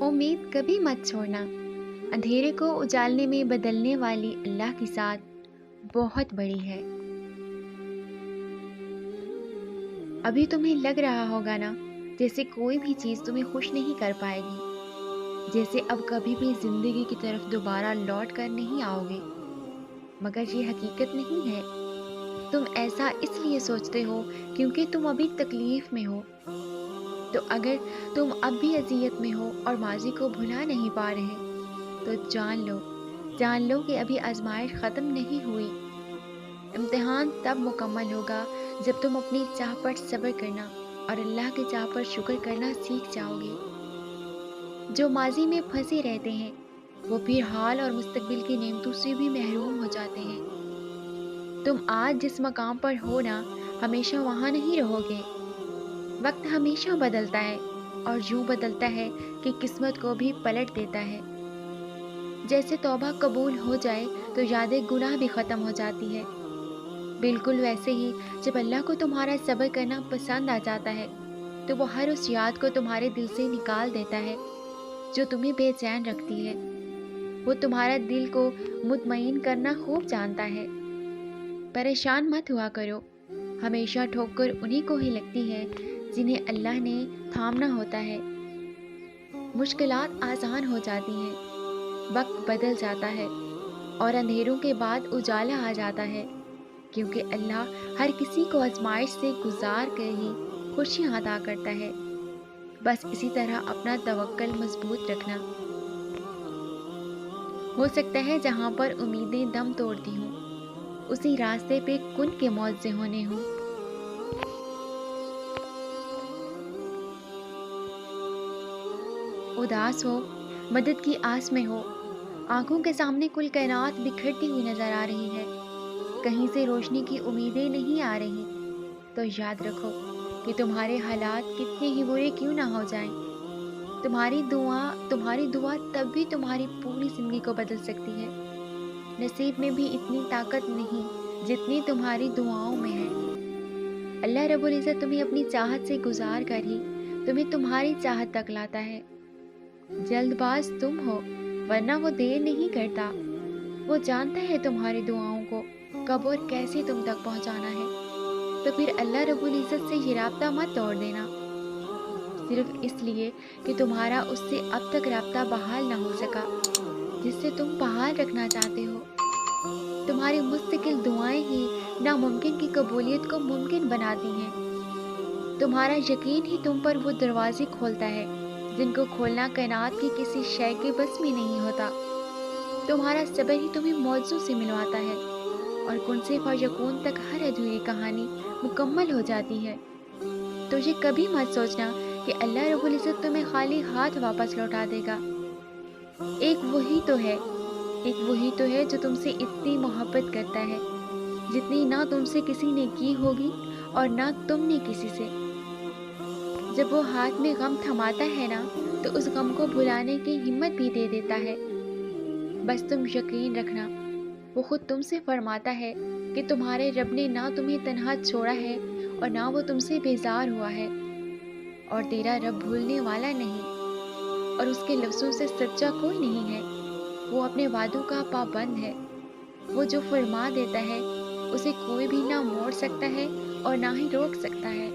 امید کبھی مت چھوڑنا۔ اندھیرے کو اجالنے میں بدلنے والی اللہ کی ذات بہت بڑی ہے۔ ابھی تمہیں لگ رہا ہوگا نا جیسے کوئی بھی چیز تمہیں خوش نہیں کر پائے گی، جیسے اب کبھی بھی زندگی کی طرف دوبارہ لوٹ کر نہیں آؤ گے، مگر یہ حقیقت نہیں ہے۔ تم ایسا اس لیے سوچتے ہو کیونکہ تم ابھی تکلیف میں ہو۔ تو اگر تم اب بھی اذیت میں ہو اور ماضی کو بھلا نہیں پا رہے، تو جان لو کہ ابھی آزمائش ختم نہیں ہوئی۔ امتحان تب مکمل ہوگا جب تم اپنی چاہ پر صبر کرنا اور اللہ کی چاہ پر شکر کرنا سیکھ جاؤ گے۔ جو ماضی میں پھنسے رہتے ہیں وہ پھر حال اور مستقبل کی نعمتوں سے بھی محروم ہو جاتے ہیں۔ تم آج جس مقام پر ہو نا، ہمیشہ وہاں نہیں رہو گے۔ وقت ہمیشہ بدلتا ہے اور یوں بدلتا ہے کہ قسمت کو بھی پلٹ دیتا ہے۔ جیسے توبہ قبول ہو جائے تو یاد گناہ بھی ختم ہو جاتی ہے، بالکل ویسے ہی جب اللہ کو تمہارا صبر کرنا پسند آ جاتا ہے تو وہ ہر اس یاد کو تمہارے دل سے نکال دیتا ہے جو تمہیں بے چین رکھتی ہے۔ وہ تمہارا دل کو مطمئن کرنا خوب جانتا ہے۔ پریشان مت ہوا کرو، ہمیشہ ٹھوکر انہیں کو ہی لگتی ہے جنہیں اللہ نے تھامنا ہوتا ہے۔ مشکلات آسان ہو جاتی ہیں، وقت بدل جاتا ہے اور اندھیروں کے بعد اجالا آ جاتا ہے، کیونکہ اللہ ہر کسی کو آزمائش سے گزار کر ہی خوشیاں عطا کرتا ہے۔ بس اسی طرح اپنا توکل مضبوط رکھنا۔ ہو سکتا ہے جہاں پر امیدیں دم توڑتی ہوں، اسی راستے پہ کن کے معاوضے ہونے ہوں۔ اداس ہو، مدد کی آس میں ہو، آنکھوں کے سامنے کل کائنات بکھرتی ہوئی نظر آ رہی ہے، کہیں سے روشنی کی امیدیں نہیں آ رہی، تو یاد رکھو کہ تمہارے حالات کتنے ہی برے کیوں نہ ہو جائیں، تمہاری دعا تب بھی تمہاری پوری زندگی کو بدل سکتی ہے۔ نصیب میں بھی اتنی طاقت نہیں جتنی تمہاری دعاؤں میں ہے۔ اللہ رب العزت تمہیں اپنی چاہت سے گزار کر ہی تمہیں تمہاری چاہت تک لاتا ہے۔ جلد باز تم ہو، ورنہ وہ دیر نہیں کرتا۔ وہ جانتا ہے تمہاری دعاؤں کو کب اور کیسے تم تک پہنچانا ہے۔ تو پھر اللہ رب العزت سے یہ رابطہ مت توڑ دینا، صرف اس لیے کہ تمہارا اس سے اب تک رابطہ بحال نہ ہو سکا جس سے تم بحال رکھنا چاہتے ہو۔ تمہاری مستقل دعائیں ہی ناممکن کی قبولیت کو ممکن بناتی ہیں۔ تمہارا یقین ہی تم پر وہ دروازے کھولتا ہے جن کو کھولنا کائنات کی کسی شے کے بس میں نہیں ہوتا۔ تمہارا صبر ہی تمہیں معجزوں سے ملواتا ہے اور کن سے فیکون تک ہر ادھوری کہانی مکمل ہو جاتی ہے۔ تو یہ کبھی مت سوچنا کہ اللہ رب العزت تمہیں خالی ہاتھ واپس لوٹا دے گا۔ ایک وہی تو ہے جو تم سے اتنی محبت کرتا ہے جتنی نہ تم سے کسی نے کی ہوگی اور نہ تم نے کسی سے۔ جب وہ ہاتھ میں غم تھماتا ہے نا تو اس غم کو بھلانے کی ہمت بھی دے دیتا ہے۔ بس تم یقین رکھنا، وہ خود تم سے فرماتا ہے کہ تمہارے رب نے نہ تمہیں تنہا چھوڑا ہے اور نہ وہ تم سے بیزار ہوا ہے، اور تیرا رب بھولنے والا نہیں اور اس کے لفظوں سے سچا کوئی نہیں ہے۔ وہ اپنے وعدوں کا پابند ہے، وہ جو فرما دیتا ہے اسے کوئی بھی نہ موڑ سکتا ہے اور نہ ہی روک سکتا ہے۔